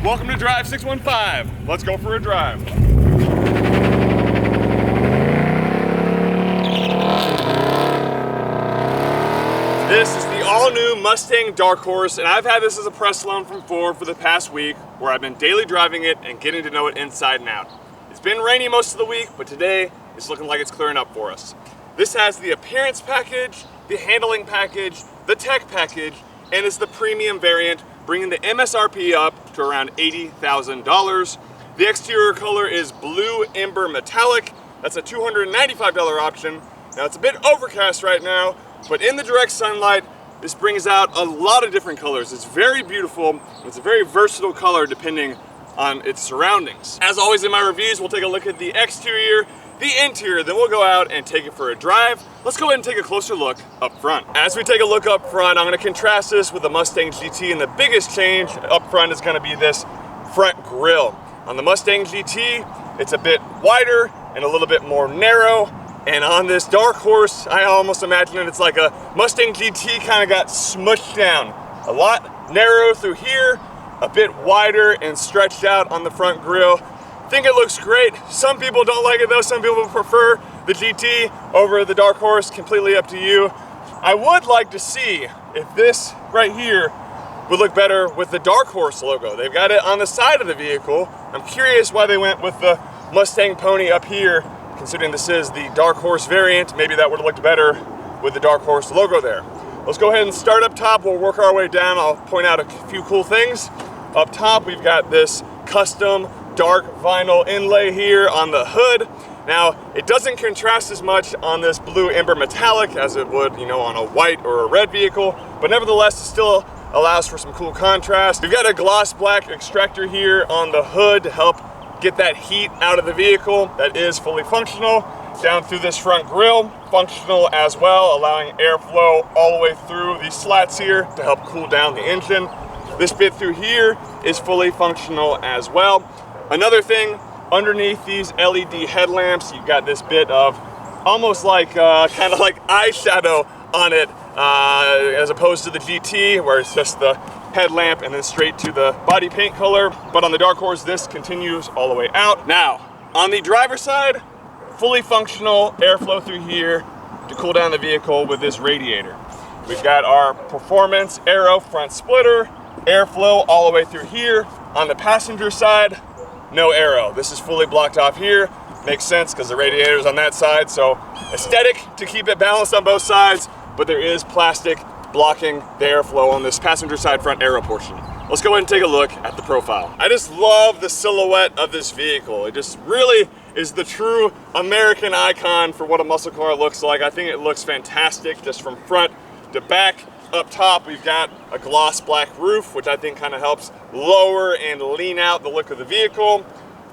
Welcome to Drive 615. Let's go for a drive. This is the all-new Mustang Dark Horse, and I've had this as a press loan from Ford for the past week, where I've been daily driving it and getting to know it inside and out. It's been rainy most of the week, but today it's looking like it's clearing up for us. This has the appearance package, the handling package, the tech package, and it's the premium variant, bringing the MSRP up to around $80,000. The exterior color is blue ember metallic. That's a $295 option. Now it's a bit overcast right now, but in the direct sunlight, this brings out a lot of different colors. It's very beautiful. It's a very versatile color depending on its surroundings. As always in my reviews, we'll take a look at the exterior, the interior, then we'll go out and take it for a drive. Let's go ahead and take a closer look up front. As we take a look up front, I'm gonna contrast this with the Mustang GT, and the biggest change up front is gonna be this front grille. On the Mustang GT, it's a bit wider and a little bit more narrow. And on this Dark Horse, I almost imagine it's like a Mustang GT kind of got smushed down. A lot narrow through here, a bit wider and stretched out on the front grille. Think it looks great. Some people don't like it though. Some people prefer the GT over the Dark Horse. Completely up to you. I would like to see if this right here would look better with the Dark Horse logo. They've got it on the side of the vehicle. I'm curious why they went with the Mustang pony up here, considering this is the Dark Horse variant. Maybe that would have looked better with the Dark Horse logo there. Let's go ahead and start up top. We'll work our way down. I'll point out a few cool things. Up top, we've got this custom dark vinyl inlay here on the hood. Now, it doesn't contrast as much on this blue ember metallic as it would, on a white or a red vehicle, but nevertheless, it still allows for some cool contrast. We've got a gloss black extractor here on the hood to help get that heat out of the vehicle. That is fully functional. Down through this front grille, functional as well, allowing airflow all the way through these slats here to help cool down the engine. This bit through here is fully functional as well. Another thing, underneath these LED headlamps, you've got this bit of almost like kind of like eyeshadow on it, as opposed to the GT where it's just the headlamp and then straight to the body paint color. But on the Dark Horse, this continues all the way out. Now, on the driver's side, fully functional airflow through here to cool down the vehicle with this radiator. We've got our performance aero front splitter, airflow all the way through here. On the passenger side, no aero. This is fully blocked off here. Makes sense because the radiator is on that side, so aesthetic to keep it balanced on both sides, but there is plastic blocking the airflow on this passenger side front aero portion. Let's go ahead and take a look at the profile. I just love the silhouette of this vehicle. It just really is the true American icon for what a muscle car looks like. I think it looks fantastic just from front to back. Up top, we've got a gloss black roof, which I think kind of helps lower and lean out the look of the vehicle.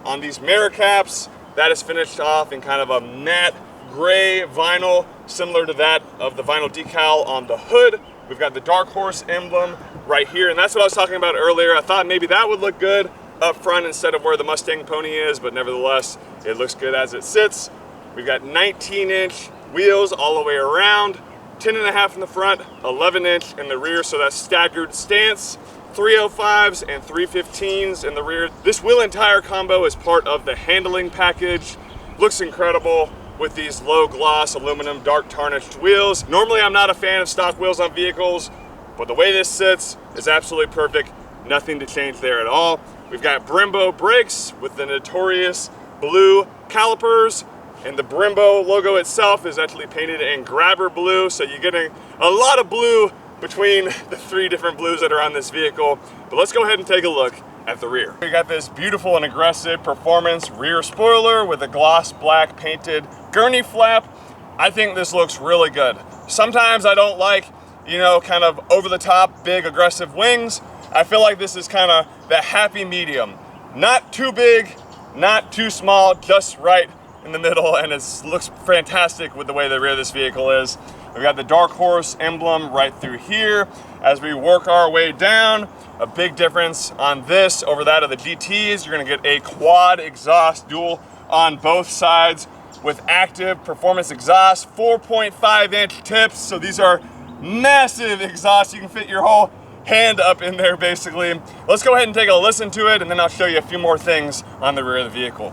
On these mirror caps, that is finished off in kind of a matte gray vinyl, similar to that of the vinyl decal on the hood. We've got the Dark Horse emblem right here, and that's what I was talking about earlier. I thought maybe that would look good up front instead of where the Mustang pony is, but nevertheless, it looks good as it sits. We've got 19-inch wheels all the way around. 10.5 in the front, 11-inch in the rear, so that's staggered stance. 305s and 315s in the rear. This wheel and tire combo is part of the handling package. Looks incredible with these low gloss aluminum dark tarnished wheels. Normally I'm not a fan of stock wheels on vehicles, but the way this sits is absolutely perfect. Nothing to change there at all. We've got Brembo brakes with the notorious blue calipers. And the Brembo logo itself is actually painted in grabber blue, so you're getting a lot of blue between the three different blues that are on this vehicle. But let's go ahead and take a look at the rear. We got this beautiful and aggressive performance rear spoiler with a gloss black painted gurney flap. I think this looks really good. Sometimes I don't like, kind of over the top, big, aggressive wings. I feel like this is kind of the happy medium. Not too big, not too small, just right in the middle, and it looks fantastic with the way the rear of this vehicle is. We've got the Dark Horse emblem right through here. As we work our way down, a big difference on this over that of the GTs. You're gonna get a quad exhaust dual on both sides with active performance exhaust, 4.5-inch tips. So these are massive exhausts. You can fit your whole hand up in there basically. Let's go ahead and take a listen to it, and then I'll show you a few more things on the rear of the vehicle.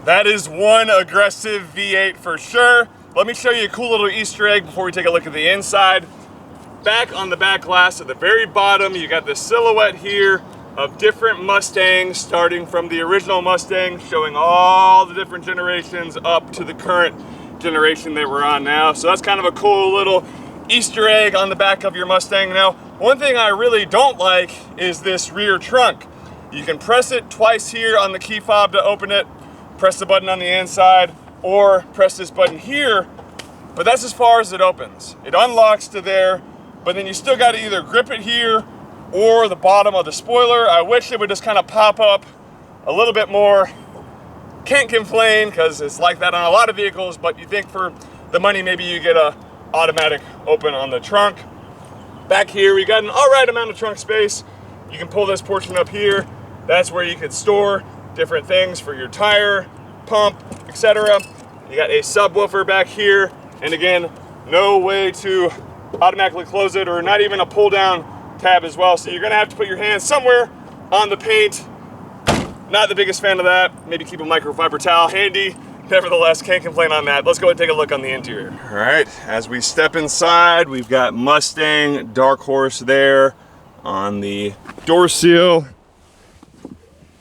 That is one aggressive V8 for sure. Let me show you a cool little Easter egg before we take a look at the inside. Back on the back glass at the very bottom, you got the silhouette here of different Mustangs, starting from the original Mustang, showing all the different generations up to the current generation that we're on now. So that's kind of a cool little Easter egg on the back of your Mustang. Now, one thing I really don't like is this rear trunk. You can press it twice here on the key fob to open it, press the button on the inside, or press this button here, but that's as far as it opens. It unlocks to there, but then you still got to either grip it here or the bottom of the spoiler. I wish it would just kind of pop up a little bit more. Can't complain, because it's like that on a lot of vehicles, but you think for the money, maybe you get a automatic open on the trunk. Back here, we got an all right amount of trunk space. You can pull this portion up here. That's where you could store different things for your tire, pump, etc. You got a subwoofer back here, and again, no way to automatically close it, or not even a pull down tab as well. So you're gonna have to put your hands somewhere on the paint. Not the biggest fan of that. Maybe keep a microfiber towel handy. Nevertheless, can't complain on that. Let's go and take a look on the interior. All right, as we step inside, we've got Mustang Dark Horse there on the door seal.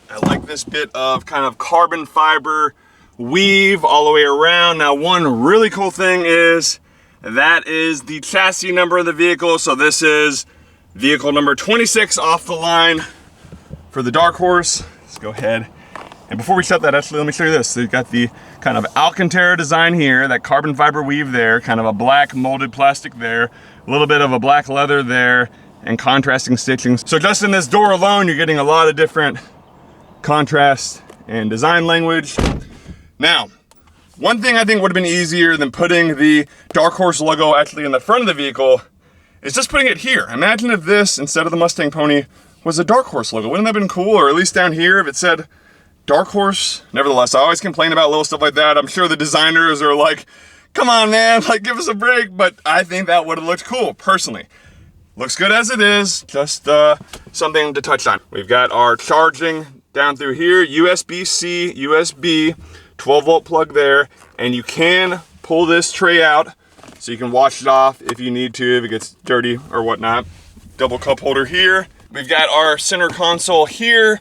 I like this bit of kind of carbon fiber weave all the way around. Now, one really cool thing is that is the chassis number of the vehicle. So this is vehicle number 26 off the line for the Dark Horse. Let's go ahead. And before we shut that, actually, let me show you this. So you've got the kind of Alcantara design here, that carbon fiber weave there, kind of a black molded plastic there, a little bit of a black leather there, and contrasting stitching. So just in this door alone, you're getting a lot of different contrast and design language. Now, one thing I think would have been easier than putting the Dark Horse logo actually in the front of the vehicle is just putting it here. Imagine if this, instead of the Mustang Pony, was a Dark Horse logo. Wouldn't that have been cool? Or at least down here, if it said Dark Horse. Nevertheless, I always complain about little stuff like that. I'm sure the designers are like, come on, man, like, give us a break. But I think that would have looked cool, personally. Looks good as it is, just something to touch on. We've got our charging down through here, USB-C, USB, 12-volt plug there, and you can pull this tray out so you can wash it off if you need to, if it gets dirty or whatnot. Double cup holder here. We've got our center console here,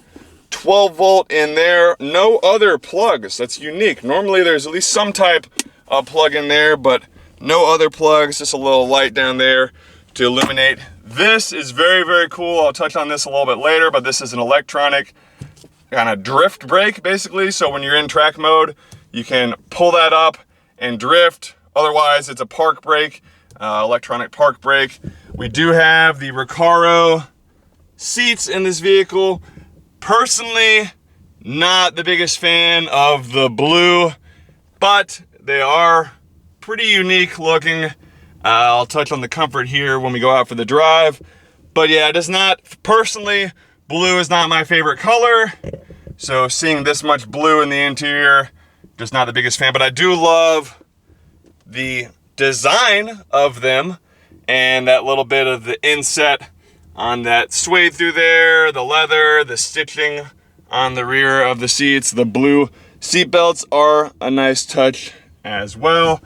12-volt in there, no other plugs. That's unique. Normally there's at least some type of plug in there, but no other plugs, just a little light down there to illuminate. This is very, very cool. I'll touch on this a little bit later, but this is an electronic kind of drift brake, basically. So when you're in track mode, you can pull that up and drift. Otherwise, it's a park brake, electronic park brake. We do have the Recaro seats in this vehicle. Personally, not the biggest fan of the blue, but they are pretty unique looking. I'll touch on the comfort here when we go out for the drive. But yeah, it is not, personally, blue is not my favorite color. So seeing this much blue in the interior, just not the biggest fan. But I do love the design of them and that little bit of the inset on that suede through there, the leather, the stitching on the rear of the seats. The blue seat belts are a nice touch as well.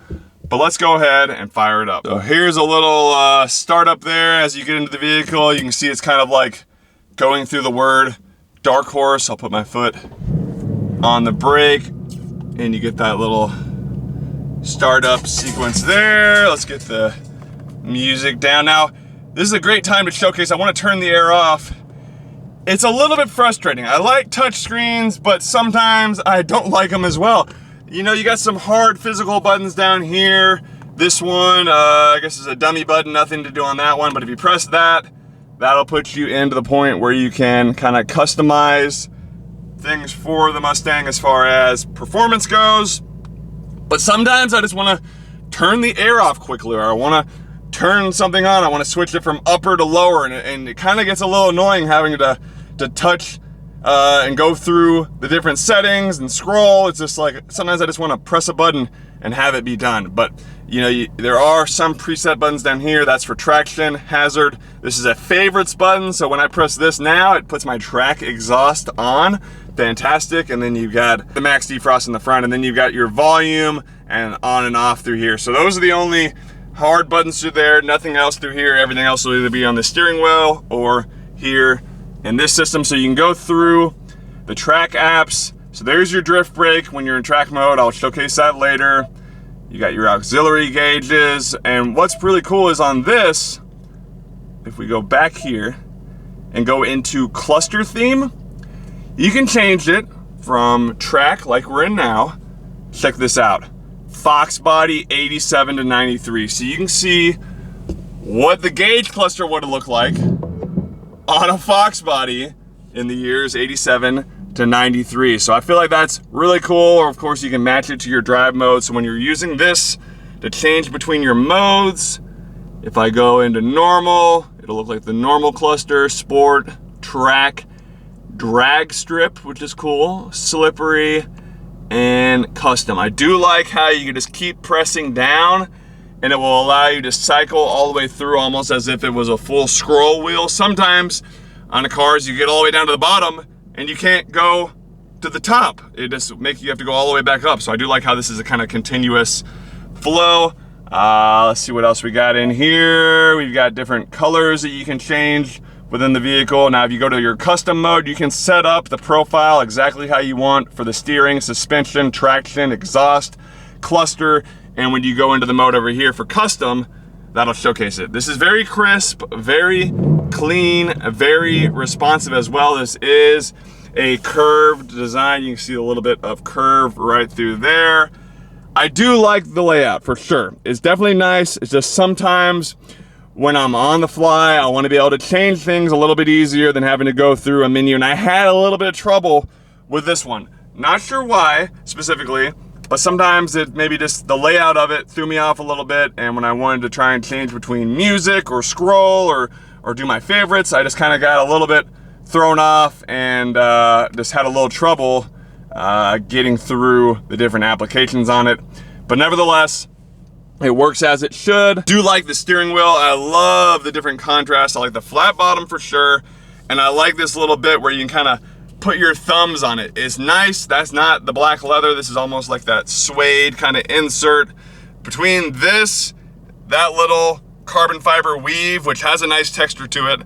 But let's go ahead and fire it up. So here's a little startup there. As you get into the vehicle, you can see it's kind of like going through the word Dark Horse. I'll put my foot on the brake and you get that little startup sequence there. Let's get the music down. Now, this is a great time to showcase. I want to turn the air off. It's a little bit frustrating. I like touch screens, but sometimes I don't like them as well. You know, you got some hard physical buttons down here. This one, I guess is a dummy button, nothing to do on that one, but if you press that, that'll put you into the point where you can kind of customize things for the Mustang as far as performance goes. But sometimes I just want to turn the air off quickly, or I want to turn something on, I want to switch it from upper to lower, and it kind of gets a little annoying having to touch and go through the different settings and scroll. It's just like, sometimes I just want to press a button and have it be done. But you know, there are some preset buttons down here. That's for traction, hazard. This is a favorites button, so when I press this now, it puts my track exhaust on. Fantastic. And then you've got the max defrost in the front, and then you've got your volume and on and off through here. So those are the only hard buttons through there, nothing else through here. Everything else will either be on the steering wheel or here in this system. So you can go through the track apps. So there's your drift brake when you're in track mode. I'll showcase that later. You got your auxiliary gauges, and what's really cool is on this, if we go back here and go into cluster theme, you can change it from track like we're in now. Check this out, Fox body 87 to 93. So you can see what the gauge cluster would look like on a Fox body in the years 87 to 93. So I feel like that's really cool. Or of course you can match it to your drive mode. So when you're using this to change between your modes, if I go into normal, it'll look like the normal cluster, sport, track, drag strip, which is cool, slippery, and custom. I do like how you can just keep pressing down and it will allow you to cycle all the way through almost as if it was a full scroll wheel. Sometimes on the cars you get all the way down to the bottom and you can't go to the top. It just makes you have to go all the way back up. So I do like how this is a kind of continuous flow. Let's see what else we got in here. We've got different colors that you can change within the vehicle. Now if you go to your custom mode, you can set up the profile exactly how you want for the steering, suspension, traction, exhaust, cluster, and when you go into the mode over here for custom, that'll showcase it. This is very crisp, very clean, very responsive as well. This is a curved design. You can see a little bit of curve right through there. I do like the layout for sure. It's definitely nice. It's just sometimes when I'm on the fly, I want to be able to change things a little bit easier than having to go through a menu. And I had a little bit of trouble with this one. Not sure why specifically, but sometimes it maybe just the layout of it threw me off a little bit. And when I wanted to try and change between music or scroll or do my favorites, I just kind of got a little bit thrown off and just had a little trouble getting through the different applications on it. But nevertheless, it works as it should. Do like the steering wheel. I love the different contrasts. I like the flat bottom for sure. And I like this little bit where you can kind of put your thumbs on it. It's nice. That's not the black leather. This is almost like that suede kind of insert. Between this, that little carbon fiber weave, which has a nice texture to it,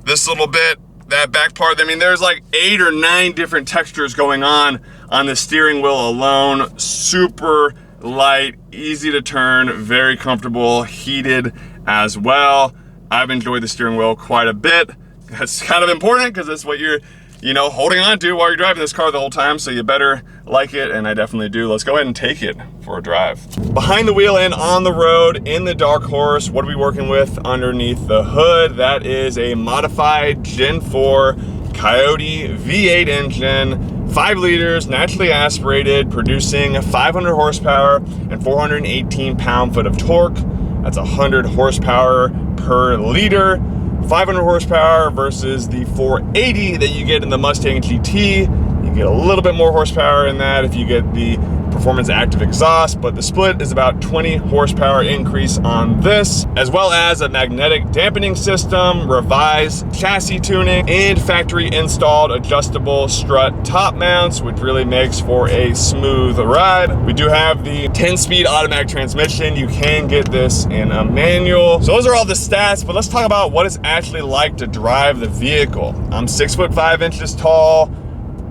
this little bit, that back part, I mean, there's like 8 or 9 different textures going on the steering wheel alone. Super light, easy to turn, very comfortable, heated as well. I've enjoyed the steering wheel quite a bit. That's kind of important because that's what you're, holding on to while you're driving this car the whole time, so you better like it, and I definitely do. Let's go ahead and take it for a drive. Behind the wheel and on the road in the Dark Horse, what are we working with underneath the hood? That is a modified Gen 4 Coyote V8 engine, 5 liters, naturally aspirated, producing 500 horsepower and 418 pound-foot of torque. That's 100 horsepower per liter. 500 horsepower versus the 480 that you get in the Mustang GT. You get a little bit more horsepower in that if you get the performance active exhaust, but the split is about 20 horsepower increase on this, as well as a magnetic dampening system, revised chassis tuning, and factory installed adjustable strut top mounts, which really makes for a smooth ride. We do have the 10-speed automatic transmission. You can get this in a manual. So those are all the stats, but let's talk about what it's actually like to drive the vehicle. I'm 6'5" tall.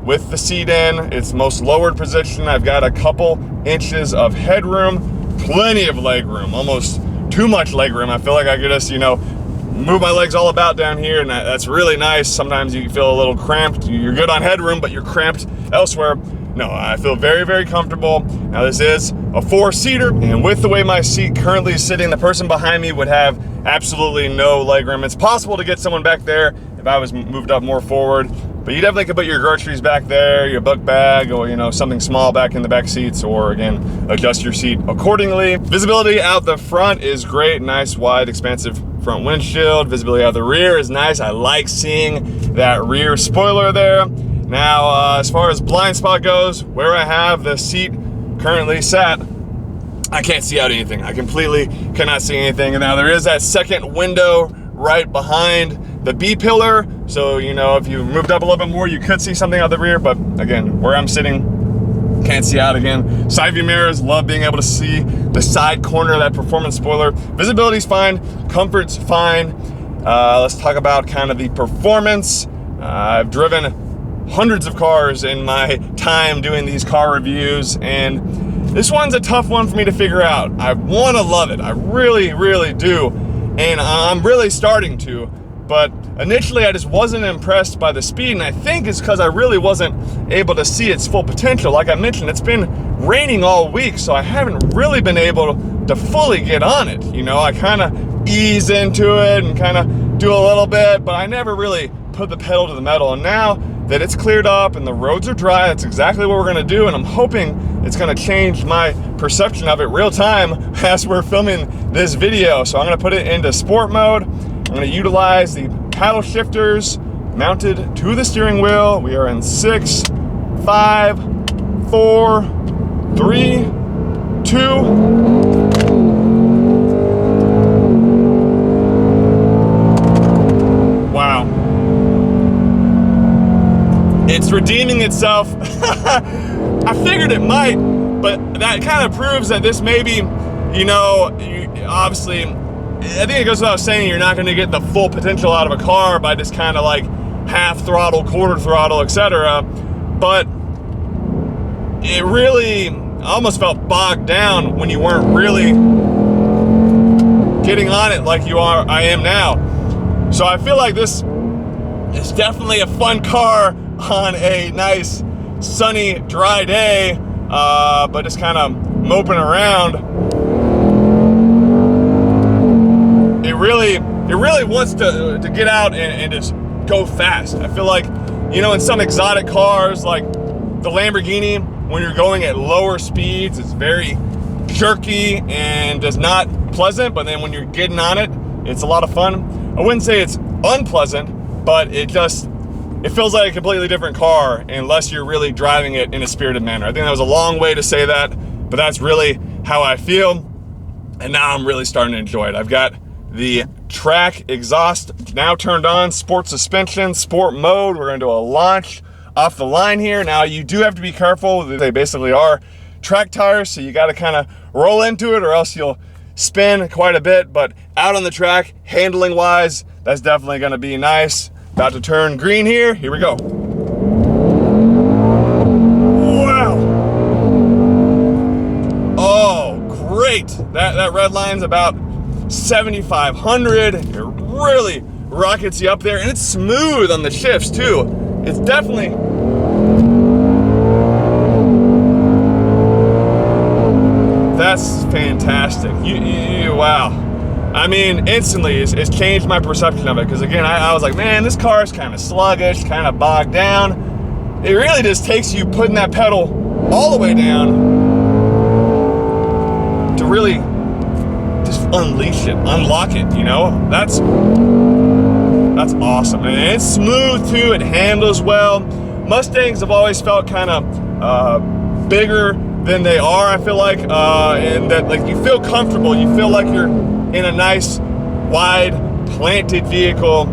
With the seat in its most lowered position, I've got a couple inches of headroom, plenty of leg room, almost too much leg room. I feel like I could just, move my legs all about down here, and that's really nice. Sometimes you feel a little cramped. You're good on headroom, but you're cramped elsewhere. No, I feel very, very comfortable. Now this is a 4-seater, and with the way my seat currently is sitting, the person behind me would have absolutely no leg room. It's possible to get someone back there if I was moved up more forward, But you definitely can put your groceries back there, your book bag, or something small back in the back seats, or again, adjust your seat accordingly. Visibility out the front is great, nice, wide, expansive front windshield. Visibility out the rear is nice. I like seeing that rear spoiler there. Now, as far as blind spot goes, where I have the seat currently sat, I can't see out anything. I completely cannot see anything. And now there is that second window right behind the B pillar. So, if you moved up a little bit more, you could see something out the rear. But again, where I'm sitting, can't see out again. Side view mirrors, love being able to see the side corner of that performance spoiler. Visibility's fine, comfort's fine. Let's talk about kind of the performance. I've driven hundreds of cars in my time doing these car reviews, and this one's a tough one for me to figure out. I want to love it. I really, really do. And I'm really starting to. But initially, I just wasn't impressed by the speed. And I think it's because I really wasn't able to see its full potential. Like I mentioned, it's been raining all week, so I haven't really been able to fully get on it. I kind of ease into it and kind of do a little bit, but I never really put the pedal to the metal. And now that it's cleared up and the roads are dry, that's exactly what we're gonna do, and I'm hoping it's gonna change my perception of it real time as we're filming this video. So I'm gonna put it into sport mode. I'm gonna utilize the paddle shifters mounted to the steering wheel. We are in 6, 5, 4, 3, 2. Wow. It's redeeming itself. I figured it might, but that kind of proves that this maybe, obviously, I think it goes without saying you're not going to get the full potential out of a car by just kind of like half throttle, quarter throttle, etc. But it really almost felt bogged down when you weren't really getting on it like I am now. So I feel like this is definitely a fun car on a nice sunny dry day, but just kind of moping around. It really wants to get out and just go fast. I feel like, in some exotic cars like the Lamborghini, when you're going at lower speeds, it's very jerky and just not pleasant, but then when you're getting on it, it's a lot of fun. I wouldn't say it's unpleasant, but it feels like a completely different car unless you're really driving it in a spirited manner. I think that was a long way to say that, but that's really how I feel. And now I'm really starting to enjoy it. I've got the track exhaust now turned on, sport suspension, sport mode. We're gonna do a launch off the line here. Now you do have to be careful. They basically are track tires, so you gotta kind of roll into it or else you'll spin quite a bit. But out on the track, handling wise, that's definitely gonna be nice. About to turn green here. Here we go. Wow. Oh, great. That red line's about 7,500. It really rockets you up there, and it's smooth on the shifts too. It's definitely that's fantastic. Wow. I mean, instantly, it's changed my perception of it. Because again, I was like, man, this car is kind of sluggish, kind of bogged down. It really just takes you putting that pedal all the way down to really just unleash it, unlock it. That's awesome. And it's smooth too. It handles well. Mustangs have always felt kind of bigger than they are. I feel like, and that like you feel comfortable. You feel like you're in a nice, wide, planted vehicle.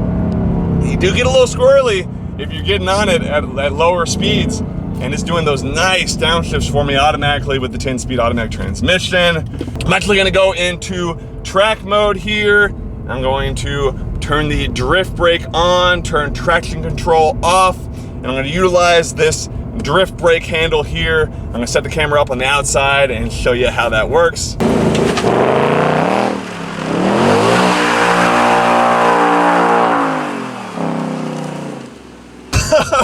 You do get a little squirrely if you're getting on it at lower speeds, and it's doing those nice downshifts for me automatically with the 10-speed automatic transmission. I'm actually gonna go into track mode here. I'm going to turn the drift brake on, turn traction control off, and I'm gonna utilize this drift brake handle here. I'm gonna set the camera up on the outside and show you how that works.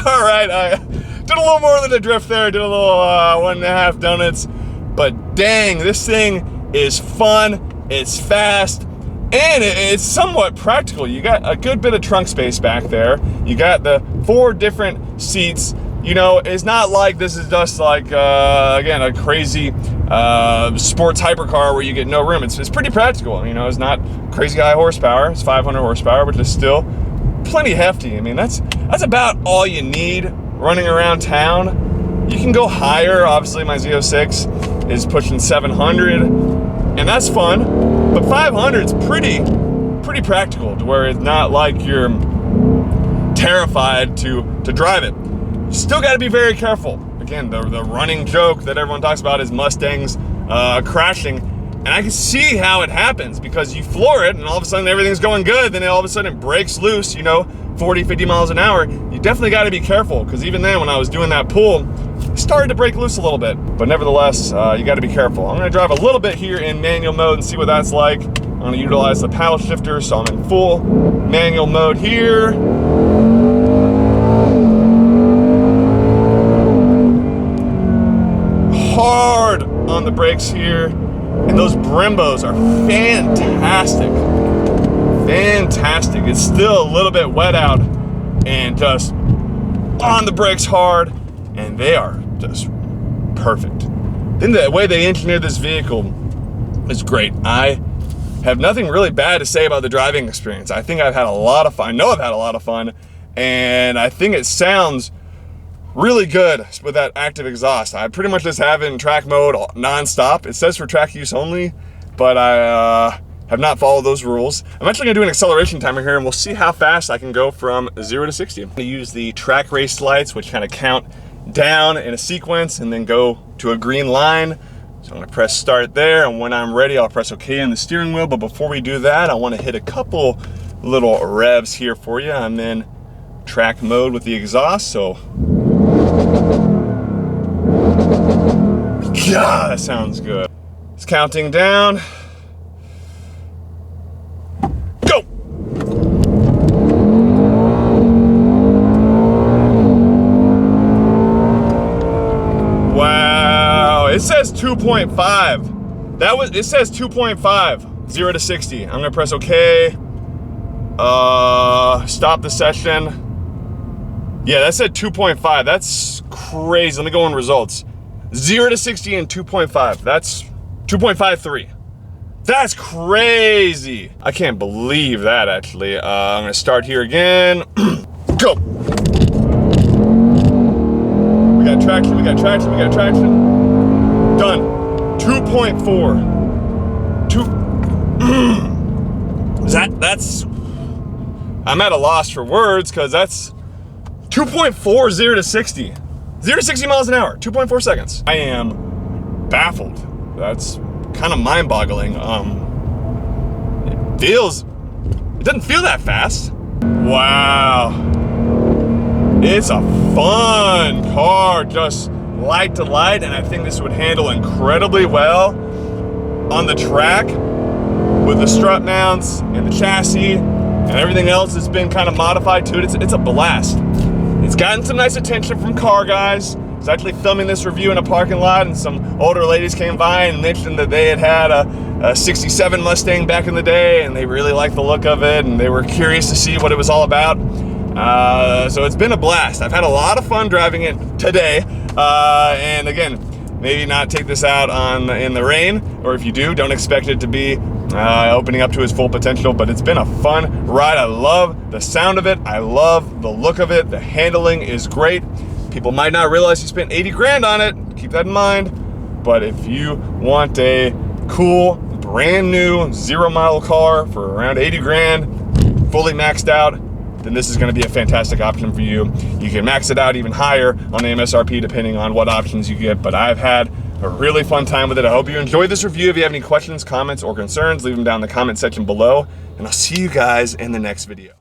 All right, I did a little more than a drift there. Did a little 1.5 donuts, but dang, this thing is fun. It's fast. And it's somewhat practical. You got a good bit of trunk space back there. You got the 4 different seats. You know, it's not like this is just like, again, a crazy sports hypercar where you get no room. It's pretty practical. You know, it's not crazy high horsepower. It's 500 horsepower, which is still plenty hefty. I mean, that's about all you need running around town. You can go higher. Obviously, my Z06 is pushing 700, and that's fun. But 500 is pretty practical to where it's not like you're terrified to drive it. You still got to be very careful. Again, the running joke that everyone talks about is Mustangs crashing. And I can see how it happens because you floor it and all of a sudden everything's going good. Then all of a sudden it breaks loose, you know, 40, 50 miles an hour. You definitely got to be careful because even then when I was doing that pull, it started to break loose a little bit. But nevertheless, you got to be careful. I'm going to drive a little bit here in manual mode and see what that's like. I'm going to utilize the paddle shifter, so I'm in full manual mode here. Hard on the brakes here, and those Brimbos are fantastic. Fantastic. It's still a little bit wet out, and just on the brakes hard, and they are just perfect. Then the way they engineered this vehicle is great. I have nothing really bad to say about the driving experience. I think I've had a lot of fun. I know I've had a lot of fun, and I think it sounds really good with that active exhaust. I pretty much just have it in track mode non-stop. It says for track use only, but I have not followed those rules. I'm actually gonna do an acceleration timer here and we'll see how fast I can go from 0 to 60. I'm gonna use the track race lights, which kind of count down in a sequence and then go to a green line. So I'm gonna press start there, and when I'm ready, I'll press OK on the steering wheel. But before we do that, I wanna hit a couple little revs here for you. I'm in track mode with the exhaust, so God, that sounds good. It's counting down. Go! Wow, it says 2.5. It says 2.5, 0 to 60. I'm gonna press OK. Stop the session. Yeah, that said 2.5. That's crazy. Let me go in results. 0 to 60 in 2.5. That's 2.53. That's crazy. I can't believe that, actually. I'm gonna start here again. Go. We got traction, we got traction, we got traction. Done. 2.4. That's, I'm at a loss for words because that's 2.4, 0 to 60. 0 to 60 miles an hour, 2.4 seconds. I am baffled. That's kind of mind-boggling. It doesn't feel that fast. Wow. It's a fun car, just light to light, and I think this would handle incredibly well on the track with the strut mounts and the chassis and everything else that's been kind of modified to it. It's a blast. It's gotten some nice attention from car guys. I was actually filming this review in a parking lot and some older ladies came by and mentioned that they had a 67 Mustang back in the day and they really liked the look of it and they were curious to see what it was all about. So it's been a blast. I've had a lot of fun driving it today. And again, maybe not take this out in the rain, or if you do, don't expect it to be opening up to its full potential, but it's been a fun ride. I love the sound of it. I love the look of it. The handling is great. People might not realize you spent 80 grand on it. Keep that in mind. But if you want a cool, brand new 0-mile car for around 80 grand, fully maxed out, then this is gonna be a fantastic option for you. You can max it out even higher on the MSRP depending on what options you get, but I've had a really fun time with it. I hope you enjoyed this review. If you have any questions, comments, or concerns, leave them down in the comment section below, and I'll see you guys in the next video.